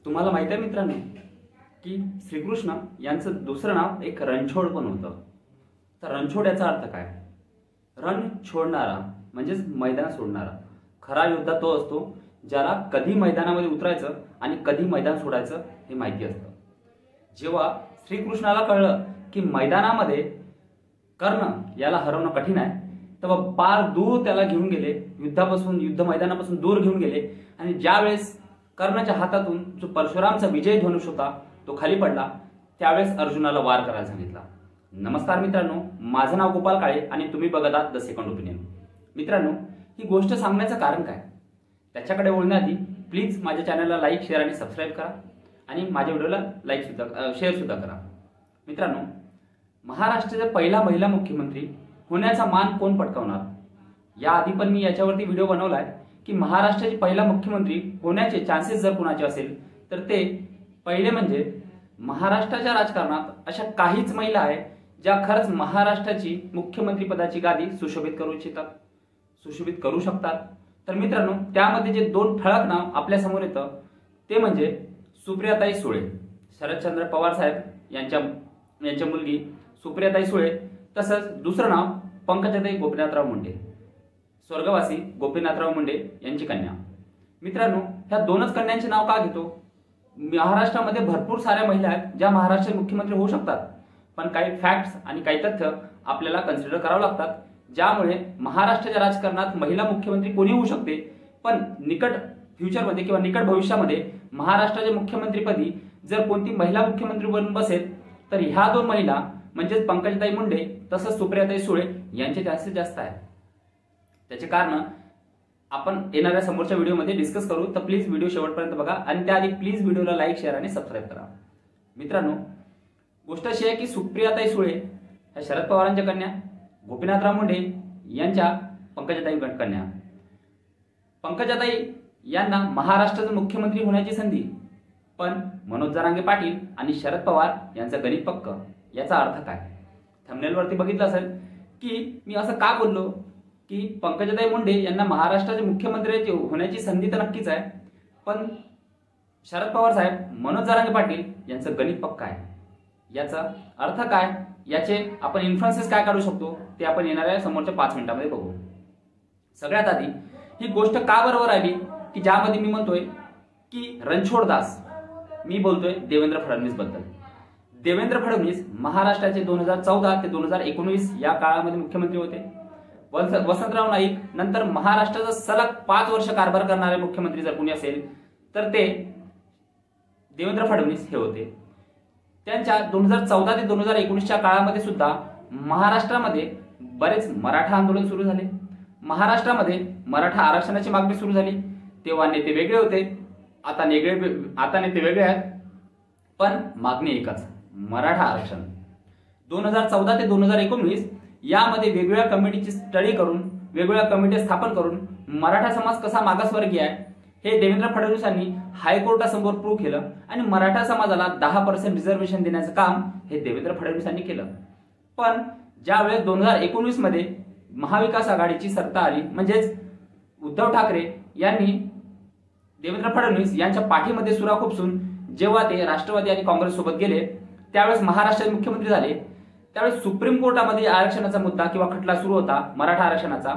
तुम्हाला माहिती आहे मित्रांनो की श्रीकृष्ण यांचं दुसरं नाव एक रणछोड पण होतं। तर रणछोड याचा अर्थ काय? रण छोडणारा म्हणजेच मैदान सोडणारा। खरा योद्धा तो असतो ज्याला कधी मैदानामध्ये उतरायचं आणि कधी मैदान सोडायचं हे माहिती असतं। जेव्हा श्रीकृष्णाला कळलं की मैदानामध्ये कर्ण याला हरवणं कठीण आहे, तेव्हा पार दूर त्याला घेऊन गेले, युद्ध मैदानापासून दूर घेऊन गेले आणि ज्यावेळेस कर्णाच्या हातातून जो परशुरामचा विजय धनुष होता तो खाली पडला, त्यावेळेस अर्जुनाला वार करायला सांगितला। नमस्कार मित्रांनो, माझं नाव गोपाल काळे आणि तुम्ही बघत आहात द सेकंड ओपिनियन। मित्रांनो, ही गोष्ट सांगण्याचं कारण काय त्याच्याकडे वळण्याआधी प्लीज माझ्या चॅनलला लाईक, शेअर आणि सबस्क्राईब करा आणि माझ्या व्हिडिओला शेअर सुद्धा करा। मित्रांनो, महाराष्ट्राचा पहिला महिला मुख्यमंत्री होण्याचा मान कोण पटकावणार? याआधी पण मी याच्यावरती व्हिडिओ बनवलाय की महाराष्ट्राचे पहिला मुख्यमंत्री होण्याचे चान्सेस जर कुणाचे असेल तर ते पहिले म्हणजे महाराष्ट्राच्या राजकारणात अशा काहीच महिला आहेत ज्या खरंच महाराष्ट्राची मुख्यमंत्री पदाची गादी सुशोभित करू शकतात। तर मित्रांनो, त्यामध्ये जे दोन ठळक नाव आपल्या समोर येतं ते म्हणजे सुप्रियाताई सुळे, शरदचंद्र पवार साहेब यांच्या मुलगी सुप्रियाताई सुळे, तसंच दुसरं नाव पंकजाताई गोपीनाथराव मुंडे, स्वर्गवासी गोपीनाथराव मुंडे यांची कन्या। मित्रांनो, ह्या दोनच कन्यांचे नाव का घेतो? महाराष्ट्रामध्ये भरपूर साऱ्या महिला आहेत ज्या महाराष्ट्राचे मुख्यमंत्री होऊ शकतात, पण काही फॅक्ट्स आणि काही तथ्य आपल्याला कन्सिडर करावं लागतात, ज्यामुळे महाराष्ट्राच्या राजकारणात महिला मुख्यमंत्री कोणी होऊ शकते, पण निकट फ्युचरमध्ये किंवा निकट भविष्यामध्ये महाराष्ट्राच्या मुख्यमंत्रीपदी जर कोणती महिला मुख्यमंत्री बनून बसेल तर ह्या दोन महिला म्हणजेच पंकजाताई मुंडे तसंच सुप्रियाताई सुळे यांचे चान्सेस जास्त आहेत। त्याचे कारण आपण येणाऱ्या समोरच्या व्हिडिओमध्ये डिस्कस करू, तर प्लीज व्हिडिओ शेवटपर्यंत बघा आणि त्याआधी प्लीज व्हिडिओला लाईक, शेअर आणि सबस्क्राईब करा। मित्रांनो, गोष्ट अशी आहे की सुप्रियाताई सुळे ह्या शरद पवारांच्या कन्या, गोपीनाथराव मुंडे यांच्या पंकजाताई कन्या। पंकजाताई यांना महाराष्ट्राचे मुख्यमंत्री होण्याची संधी, पण मनोज जरांगे पाटील आणि शरद पवार यांचं गणित पक्क। याचा अर्थ काय? थंबनेलवरती बघितलं असेल की मी असं का बोललो की पंकजाताई मुंडे यांना महाराष्ट्राचे मुख्यमंत्री होण्याची संधी तर नक्कीच आहे, पण शरद पवार साहेब, मनोज जरांगे पाटील यांचं गणित पक्का आहे। याचा अर्थ काय, याचे आपण इन्फ्लुएन्सेस काय काढू शकतो ते आपण येणाऱ्या समोरच्या 5 मिनिटांमध्ये बघू। सगळ्यात आधी ही गोष्ट का बरोबर आली की ज्यामध्ये मी म्हणतोय की रणछोड दास, मी बोलतोय देवेंद्र फडणवीस बद्दल। देवेंद्र फडणवीस महाराष्ट्राचे 2014 ते 2019 या काळामध्ये मुख्यमंत्री होते। वसंतराव नाईक नंतर महाराष्ट्राचा सलग 5 वर्ष कारभार करणारे मुख्यमंत्री जर कोणी असेल तर ते देवेंद्र फडणवीस हे होते। त्यांच्या 2014 ते 2019च्या काळामध्ये सुद्धा महाराष्ट्रामध्ये बरेच मराठा आंदोलन सुरू झाले, महाराष्ट्रामध्ये मराठा आरक्षणाची मागणी सुरू झाली। तेव्हा नेते वेगळे होते, आता नेते वेगळे आहेत, पण मागणी एकच, मराठा आरक्षण। 2014 ते 2019 यामध्ये वेगवेगळ्या कमिटीची स्टडी करून, वेगवेगळ्या कमिटी स्थापन करून मराठा समाज कसा मागासवर्गीय आहे हे देवेंद्र फडणवीसांनी हायकोर्टासमोर प्रूव्ह केलं आणि मराठा समाजाला 10% रिझर्वेशन देण्याचं काम हे देवेंद्र फडणवीसांनी केलं। पण ज्यावेळेस 2019 मध्ये महाविकास आघाडीची सत्ता आली, म्हणजेच उद्धव ठाकरे यांनी देवेंद्र फडणवीस यांच्या पाठीमध्ये सुरा खुपसून जेव्हा ते राष्ट्रवादी आणि काँग्रेस सोबत गेले, त्यावेळेस महाराष्ट्राचे मुख्यमंत्री झाले। त्यावेळेस सुप्रीम कोर्टामध्ये आरक्षणाचा मुद्दा किंवा खटला सुरू होता मराठा आरक्षणाचा।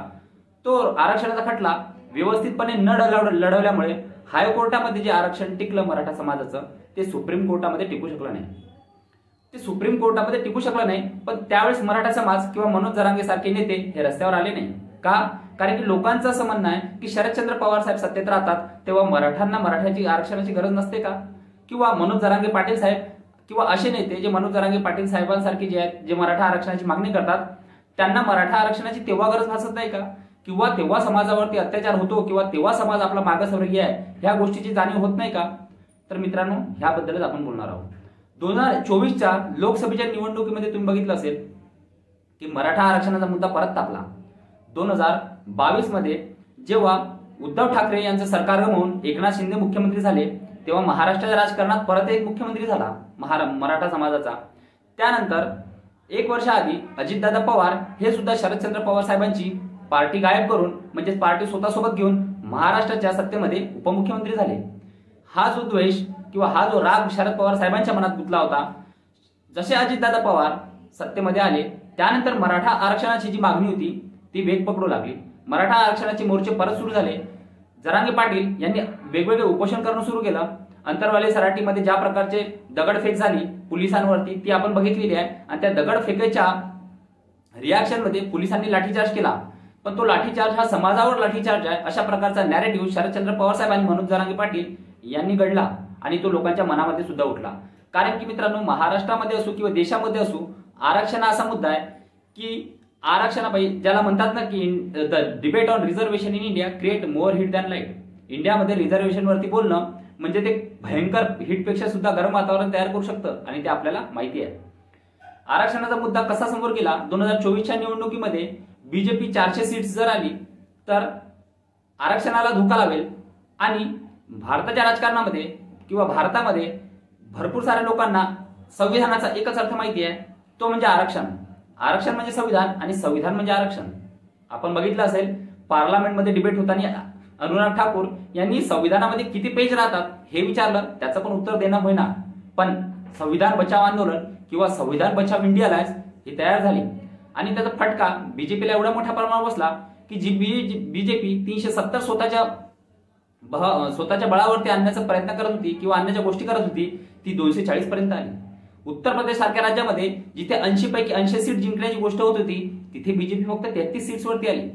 तो आरक्षणाचा खटला व्यवस्थितपणे न लढवल्यामुळे हायकोर्टामध्ये जे आरक्षण टिकलं मराठा समाजाचं ते सुप्रीम कोर्टामध्ये टिकू शकलं नाही। पण त्यावेळेस मराठा समाज किंवा मनोज जरांगे सारखे नेते हे रस्त्यावर आले नाही का? कारण की लोकांचं असं म्हणणं आहे की शरदचंद्र पवार साहेब सत्तेत राहतात तेव्हा मराठ्याची आरक्षणाची गरज नसते का? किंवा मनोज जरांगे पाटील साहेब किंवा असे नेते जे मनोज जरांगे पाटील साहेबांसारखे जे आहेत, जे मराठा आरक्षणाची मागणी करतात, त्यांना मराठा आरक्षणाची तेव्हा गरज भासत नाही का? किंवा तेव्हा समाजावरती अत्याचार होतो किंवा तेव्हा समाज आपला मागासवर्गीय आहे ह्या गोष्टीची जाणीव होत नाही का? तर मित्रांनो, ह्याबद्दलच आपण बोलणार आहोत। 2024च्या लोकसभेच्या निवडणुकीमध्ये तुम्ही बघितलं असेल की मराठा आरक्षणाचा मुद्दा परत तापला। 2022 मध्ये जेव्हा उद्धव ठाकरे यांचं सरकार गमावून एकनाथ शिंदे मुख्यमंत्री झाले, तेव्हा महाराष्ट्राच्या राजकारणात परत एक मुख्यमंत्री झाला मराठा समाजाचा। त्यानंतर 1 वर्ष आधी अजितदादा पवार हे सुद्धा शरदचंद्र पवार साहेबांची पार्टी गायब करून, म्हणजे पार्टी स्वतःसोबत घेऊन महाराष्ट्राच्या सत्तेमध्ये उपमुख्यमंत्री झाले। हा जो द्वेष किंवा हा जो राग शरद पवार साहेबांच्या मनात गुंतला होता, जसे अजितदादा पवार सत्तेमध्ये आले त्यानंतर मराठा आरक्षणाची जी मागणी होती ती वेग पकडू लागली. मराठा आरक्षणाचे मोर्चे परत सुरू झाले. जरांगे पाटील यांनी वेगवेगळे उपोषण करणं सुरू केलं. अंतरवाली सराटीमध्ये ज्या प्रकारचे दगडफेक झाली पोलिसांवरती ती आपण बघितलेली आहे आणि त्या दगडफेकीच्या रिॲक्शन मध्ये पोलिसांनी लाठीचार्ज केला. पण तो लाठीचार्ज हा समाजावर लाठीचार्ज आहे अशा प्रकारचा नॅरेटिव्ह शरदचंद्र पवार साहेब आणि मनोज जरांगे पाटील यांनी घडला आणि तो लोकांच्या मनामध्ये सुद्धा उठला. कारण की मित्रांनो, महाराष्ट्रामध्ये असो किंवा देशामध्ये असो, आरक्षण असा मुद्दा आहे की आरक्षणापायी ज्याला म्हणतात ना की the debate on reservation in India create more heat than light. इंडियामध्ये रिझर्वेशन वरती बोलणं म्हणजे ते भयंकर हिटपेक्षा सुद्धा गरम वातावरण तयार करू शकतं आणि ते आपल्याला माहिती आहे. आरक्षणाचा मुद्दा कसा समोर गेला? 2024च्या निवडणुकीमध्ये बीजेपी 400 सीट्स जर आली तर आरक्षणाला धोका लावेल आणि भारताच्या राजकारणामध्ये किंवा भारतामध्ये भरपूर साऱ्या लोकांना संविधानाचा एकच अर्थ माहिती आहे, तो म्हणजे आरक्षण. आरक्षण म्हणजे संविधान आणि संविधान म्हणजे आरक्षण. आपण बघितलं असेल पार्लमेंटमध्ये डिबेट होताना अनुराग ठाकूर यांनी संविधानामध्ये किती पेज राहतात हे विचारलं, त्याचं पण उत्तर देणं होईना. पण संविधान बचाव आंदोलन किंवा संविधान बचाव इंडिया लायन्स ही तयार झाली आणि त्याचा फटका बीजेपीला एवढा मोठ्या प्रमाणावर बसला की जी बीजेपी 370 स्वतःच्या बळावरती आणण्याचा प्रयत्न करत होती किंवा आणण्याच्या गोष्टी करत होती ती 240 पर्यंत आली. उत्तर प्रदेश सारख्या राज्यामध्ये जिथे 80 पैकी 80 सीट जिंकण्याची गोष्ट होत होती तिथे बीजेपी फक्त 33 सीट्स वरती आली.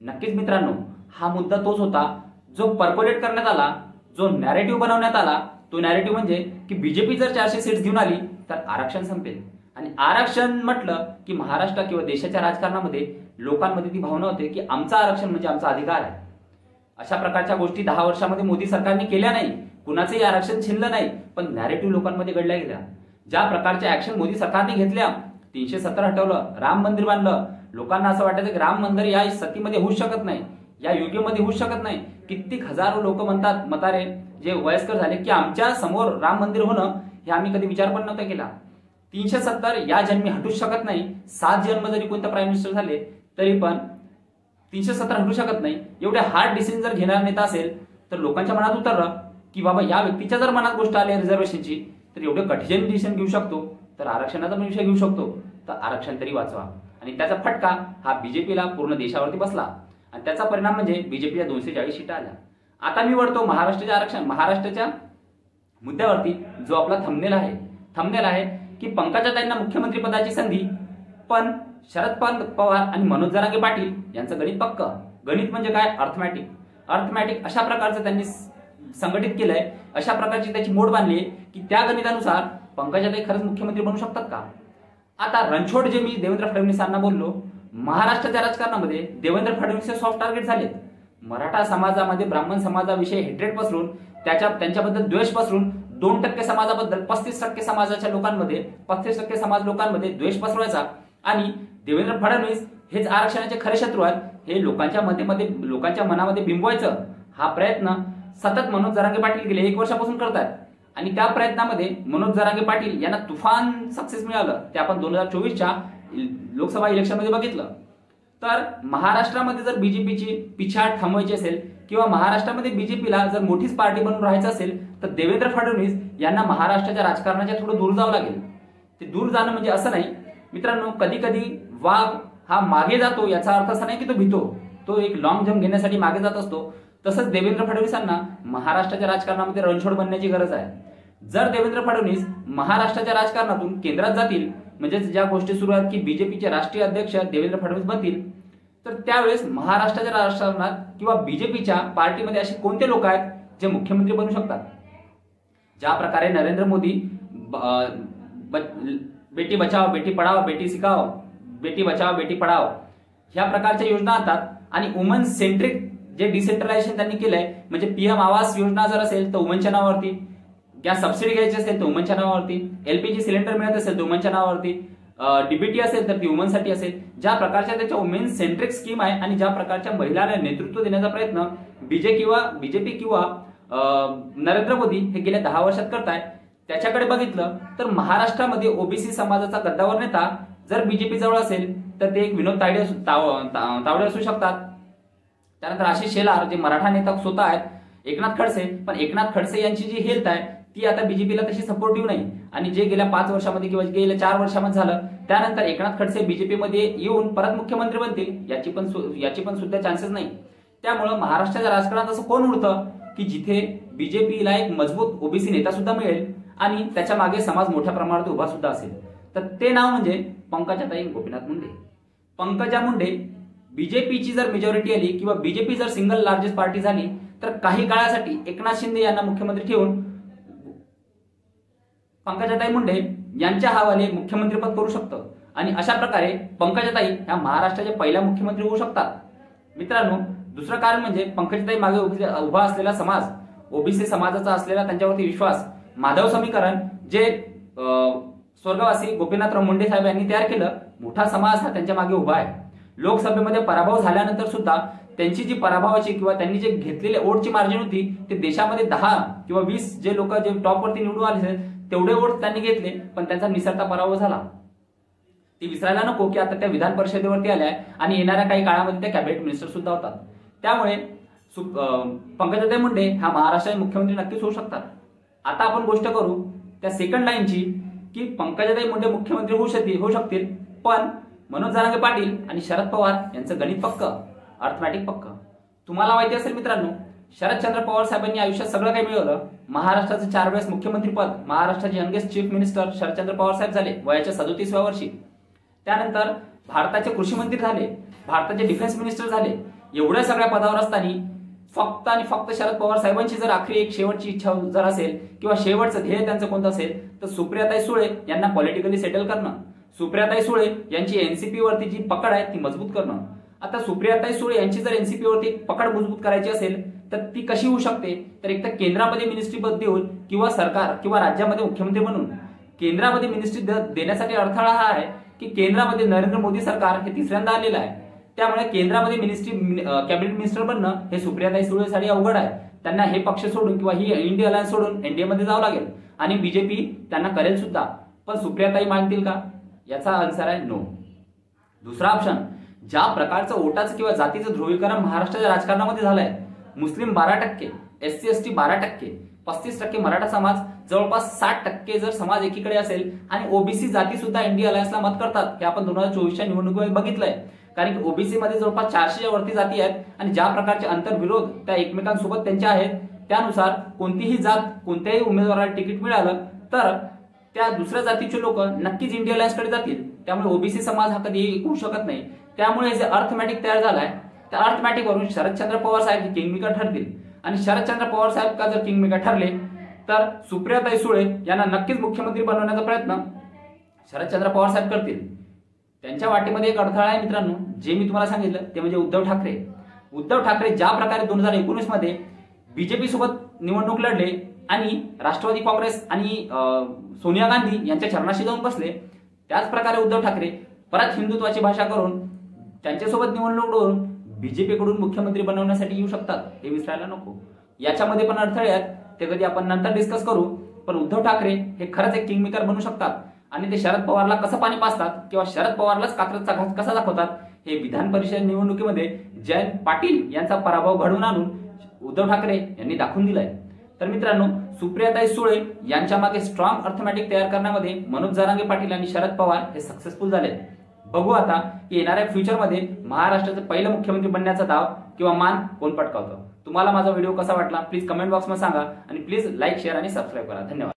नक्कीच मित्रांनो, हा मुद्दा तोच होता जो पर्कोलेट करण्यात आला, जो नॅरेटिव्ह बनवण्यात आला. तो नॅरेटिव्ह म्हणजे की बीजेपी जर 400 सीट्स घेऊन आली तर आरक्षण संपेल. आणि आरक्षण म्हटलं की महाराष्ट्र किंवा देशाच्या राजकारणामध्ये लोकांमध्ये ती भावना होते की आमचं आरक्षण म्हणजे आमचा अधिकार आहे. अशा प्रकारच्या गोष्टी 10 वर्षामध्ये मोदी सरकारने केल्या नाही, कुणाचंही आरक्षण छिनलं नाही, पण नॅरेटिव्ह लोकांमध्ये घडल्या गेल्या. ज्या प्रकारच्या ऍक्शन मोदी सरकारने घेतल्या, 370 हटवलं, राम मंदिर बांधलं, लोकांना असं वाटायचं की राम मंदिर या सतीमध्ये होऊ शकत नाही, या युगेमध्ये होऊ शकत नाही. कित्येक हजारो लोक म्हणतात, म्हातारे जे वयस्कर झाले, की आमच्या समोर राम मंदिर होणं हे आम्ही कधी विचार पण नव्हता केला. 370 या जन्मी हटूच शकत नाही. 7 जन्म जरी कोणता प्राईम मिनिस्टर झाले तरी पण 370 हटू शकत नाही. एवढे हार्ड डिसिजन जर घेणारा नेता असेल तर लोकांच्या मनात उतरलं की बाबा या व्यक्तीच्या जर मनात गोष्ट आली रिझर्वेशनची तर एवढे कठीण डिसिजन घेऊ शकतो, तर आरक्षणाचा पण विषय घेऊ शकतो, तर आरक्षण तरी वाचवा. आणि त्याचा फटका हा बीजेपीला पूर्ण देशावरती बसला आणि त्याचा परिणाम म्हणजे बीजेपीला 240 सीटा आल्या. आता मी वळतो महाराष्ट्राच्या आरक्षण महाराष्ट्राच्या मुद्द्यावरती, जो आपला थंबनेल आहे की पंकजाताईंना मुख्यमंत्री पदाची संधी, पण शरद पवार आणि मनोज जरांगे पाटील यांचं गणित पक्क. गणित म्हणजे काय? अर्थमॅटिक अशा प्रकारचं त्यांनी संघटित केलंय, अशा प्रकारची त्याची मोड बांधली की त्या गणितानुसार पंकजाताई खरंच मुख्यमंत्री बनू शकतात का? आता रणछोड जे मी देवेंद्र फडणवीसांना बोललो, महाराष्ट्राच्या राजकारणामध्ये देवेंद्र फडणवीस हे सॉफ्ट टार्गेट झालेत. मराठा समाजामध्ये ब्राह्मण समाजाविषयी हेट्रेट पसरून त्यांच्याबद्दल द्वेष पसरून 2% समाजाबद्दल 35% समाजाच्या लोकांमध्ये 35% समाज लोकांमध्ये द्वेष पसरवायचा आणि देवेंद्र फडणवीस हेच आरक्षणाचे खरे शत्रू आहेत हे लोकांच्या मनामध्ये बिंबवायचं, हा प्रयत्न सतत मनोज जरांगे पाटील गेले 1 वर्षापासून करतात. आणि त्या प्रयत्नामध्ये मनोज जरांगे पाटील यांना तुफान सक्सेस मिळालं. ते आपण 2024च्या लोकसभा इलेक्शनमध्ये बघितलं. तर महाराष्ट्रामध्ये जर बीजेपीची पिछाड थांबवायची असेल किंवा महाराष्ट्रामध्ये बीजेपीला जर मोठीच पार्टी बनून राहायचं असेल तर देवेंद्र फडणवीस यांना महाराष्ट्राच्या राजकारणाच्या थोडं दूर जावं लागेल. ते दूर जाणं म्हणजे असं नाही मित्रांनो, कधी कधी वाघ हा मागे जातो याचा अर्थ असा नाही की तो भीतो, तो एक लॉंग जम्प घेण्यासाठी मागे जात असतो. तसंच देवेंद्र फडणवीसांना महाराष्ट्राच्या राजकारणामध्ये रणछोड बनण्याची गरज आहे. जर देवेंद्र फडणवीस महाराष्ट्राच्या राजकारणातून केंद्रात जातील, म्हणजे ज्या गोष्टी सुरू आहेत की बीजेपीचे राष्ट्रीय अध्यक्ष देवेंद्र फडणवीस बनतील, तर त्यावेळेस महाराष्ट्राच्या राजकारणात किंवा बीजेपीच्या पार्टीमध्ये असे कोणते लोक आहेत जे मुख्यमंत्री बनू शकतात? ज्या प्रकारे नरेंद्र मोदी बेटी बचाओ बेटी पढाओ बेटी सिखाओ, बेटी बचाओ बेटी पढाओ ह्या प्रकारच्या योजना आणतात आणि वुमन सेंट्रिक जे डिसेंट्रलायझेशन त्यांनी केलंय, म्हणजे पीएम आवास योजना जर असेल तर वुमनच्या नावावरती, गॅस सबसिडी घ्यायची असेल तर वुमनच्या नावावरती, एलपीजी सिलेंडर मिळत असेल तर वुमनच्या नावावरती, डीबीटी असेल तर ती वुमनसाठी असेल. ज्या प्रकारच्या त्याच्या वुमेन सेंट्रिक स्कीम आहे आणि ज्या प्रकारच्या महिलांना नेतृत्व देण्याचा प्रयत्न बीजेपी किंवा नरेंद्र मोदी हे गेल्या 10 वर्षात करतायत, त्याच्याकडे बघितलं तर महाराष्ट्रामध्ये ओबीसी समाजाचा गद्दावर नेता जर बीजेपी जवळ असेल तर ते एक विनोद तावडे असू शकतात. त्यानंतर आशिष शेलार जे मराठा नेता स्वतः आहेत, एकनाथ खडसे, पण एकनाथ खडसे यांची जी हेल्थ आहे ती आता बीजेपीला तशी सपोर्टिव्ह नाही आणि जे गेल्या 5 वर्षामध्ये किंवा गेल्या 4 वर्षामध्ये झालं त्यानंतर एकनाथ खडसे बीजेपीमध्ये येऊन परत मुख्यमंत्री बनतील याची पण सुद्धा चान्सेस नाही। त्यामुळे महाराष्ट्राच्या राजकारणात असं कोण उरतं की जिथे बीजेपीला एक मजबूत ओबीसी नेता सुद्धा मिळेल आणि त्याच्या मागे समाज मोठ्या प्रमाणात उभा सुद्धा असेल, तर ते नाव म्हणजे पंकजाताई गोपीनाथ मुंडे। पंकजा मुंडे बीजेपीची जर मेजॉरिटी आली किंवा बीजेपी जर सिंगल लार्जेस्ट पार्टी झाली तर काही काळासाठी एकनाथ शिंदे यांना मुख्यमंत्री ठेवून पंकजाताई मुंडे यांच्या हवाले मुख्यमंत्रीपद करू शकतं आणि अशा प्रकारे पंकजाताई ह्या महाराष्ट्राच्या पहिल्या मुख्यमंत्री होऊ शकतात। मित्रांनो, दुसरं कारण म्हणजे पंकजाताई मागे उभा असलेला समाज, ओबीसी समाजाचा असलेला त्यांच्यावरती विश्वास, माधव समीकरण जे स्वर्गवासी गोपीनाथराव मुंडे साहेब यांनी तयार केलं, मोठा समाज हा त्यांच्या मागे उभा आहे। लोकसभेमध्ये पराभव झाल्यानंतर सुद्धा त्यांची जी पराभवाची किंवा त्यांनी जे घेतलेले वोटची मार्जिन होती ते देशामध्ये 10 किंवा 20 जे लोक जे टॉपवरती निवडून आले तेवढे वोट त्यांनी घेतले, पण त्यांचा निसरता पराभव झाला। ती विसरायला नको की आता त्या विधान परिषदेवरती आल्या आणि येणाऱ्या काही काळामध्ये त्या कॅबिनेट मिनिस्टर सुद्धा होतात। त्यामुळे पंकजाताई मुंडे हा महाराष्ट्राचे मुख्यमंत्री नक्कीच होऊ शकतात। आता आपण गोष्ट करू त्या सेकंड लाईनची की पंकजाताई मुंडे मुख्यमंत्री होऊ शकतील, पण मनोज जरांगे पाटील आणि शरद पवार यांचं गणित पक्क, अर्थमॅटिक पक्क। तुम्हाला माहिती असेल मित्रांनो, शरदचंद्र पवार साहेबांनी आयुष्यात सगळं काही मिळवलं। महाराष्ट्राचं 4 वेळेस मुख्यमंत्री पद, महाराष्ट्राचे youngest chief minister Sharadchandra Pawar साहेब झाले वयाच्या 37व्या वर्षी। त्यानंतर भारताचे कृषी मंत्री झाले, भारताचे डिफेन्स मिनिस्टर झाले। एवढ्या सगळ्या पदावर असताना फक्त आणि फक्त शरद पवार साहेबांची जर आखरी एक शेवटची इच्छा जर असेल किंवा शेवटचं ध्येय त्यांचं कोणतं असेल तर सुप्रियाताई सुळे यांना पॉलिटिकली सेटल करणं, सुप्रियाताई सुळे यांची एनसीपी वरती जी पकड आहे ती मजबूत करणं। आता सुप्रियाताई सुळे यांची जर एनसीपी वरती पकड मजबूत करायची असेल तर ती कशी होऊ शकते, तर एक तर केंद्रामध्ये मिनिस्ट्री पद देऊन किंवा सरकार किंवा राज्यामध्ये मुख्यमंत्री बनून। केंद्रामध्ये मिनिस्ट्री देण्यासाठी अडथळा हा आहे की केंद्रामध्ये नरेंद्र मोदी सरकार हे तिसऱ्यांदा आलेलं आहे, त्यामुळे केंद्रामध्ये मिनिस्ट्री कॅबिनेट मिनिस्टर बनणं हे सुप्रियाताई सुळेसाठी अवघड आहे। त्यांना हे पक्ष सोडून किंवा ही इंडिया अलायन्स सोडून एनडीए मध्ये जावं लागेल आणि बीजेपी त्यांना करेल सुद्धा, पण सुप्रियाताई मानतील का, याचा आन्सर आहे नो। दुसरा ऑप्शन, ज्या प्रकारचं वोटाचं किंवा जातीचं ध्रुवीकरण महाराष्ट्राच्या राजकारणामध्ये झालंय, मुस्लिम 12%, एससी एसटी 12%, 35% मराठा समाज, जवळपास 60% जर समाज एकीकडे असेल आणि ओबीसी जाती सुद्धा इंडिया अलायन्सला मत करतात, हे आपण 2024च्या निवडणुकीमध्ये बघितलंय। कारण की ओबीसी मध्ये जवळपास 400च्या वरती जाती आहेत आणि ज्या प्रकारचे अंतर्विरोध त्या एकमेकांसोबत त्यांचे आहेत, त्यानुसार कोणतीही जात कोणत्याही उमेदवाराला तिकीट मिळालं तर त्या दुसऱ्या जातीचे लोक नक्कीच इंडिया अलायन्सकडे जातील। त्यामुळे ओबीसी समाज हा कधी होऊ शकत नाही। त्यामुळे जे अर्थमॅटिक तयार झालाय त्या अर्थमॅटिक वरून शरदचंद्र पवार साहेब हे किंगमेकर ठरतील आणि शरदचंद्र पवार साहेब का जर किंगमेकर ठरले तर सुप्रियाताई सुळे यांना नक्कीच मुख्यमंत्री बनवण्याचा प्रयत्न शरदचंद्र पवार साहेब करतील। त्यांच्या वाटेमध्ये एक अडथळा आहे मित्रांनो, जे मी तुम्हाला सांगितलं ते म्हणजे उद्धव ठाकरे। उद्धव ठाकरे ज्या प्रकारे 2019 मध्ये बीजेपी सोबत निवडणूक लढले आणि राष्ट्रवादी काँग्रेस आणि सोनिया गांधी यांच्या चरणाशी जाऊन बसले, त्याच प्रकारे उद्धव ठाकरे परत हिंदुत्वाची भाषा करून त्यांच्यासोबत निवडणूक लढवून बीजेपीकडून मुख्यमंत्री बनवण्यासाठी येऊ शकतात, हे विसरायला नको। याच्यामध्ये पण अडथळे आहेत, ते कधी आपण नंतर डिस्कस करू, पण उद्धव ठाकरे हे खरंच एक किंगमेकर बनू शकतात आणि ते शरद पवारला कसं पाणी पाजतात किंवा शरद पवारलाच कात्रजचा घास कसा दाखवतात हे विधान परिषद निवडणुकीमध्ये जयंत पाटील यांचा पराभव घडवून आणून उद्धव ठाकरे यांनी दाखवून दिलाय। तर मित्रांनो, सुप्रियाताई सुळे यांच्या मागे स्ट्रॉंग अर्थमॅटिक तयार करण्यामध्ये मनोज जरांगे पाटील आणि शरद पवार हे सक्सेसफुल झाले। बघू आता की येणाऱ्या फ्युचरमध्ये महाराष्ट्राचं पहिलं मुख्यमंत्री बनण्याचा दाव किंवा मान कोण पटकावतं। तुम्हाला माझा व्हिडिओ कसा वाटला प्लीज कमेंट बॉक्समध्ये सांगा आणि प्लीज लाईक, शेअर आणि सबस्क्राईब करा। धन्यवाद।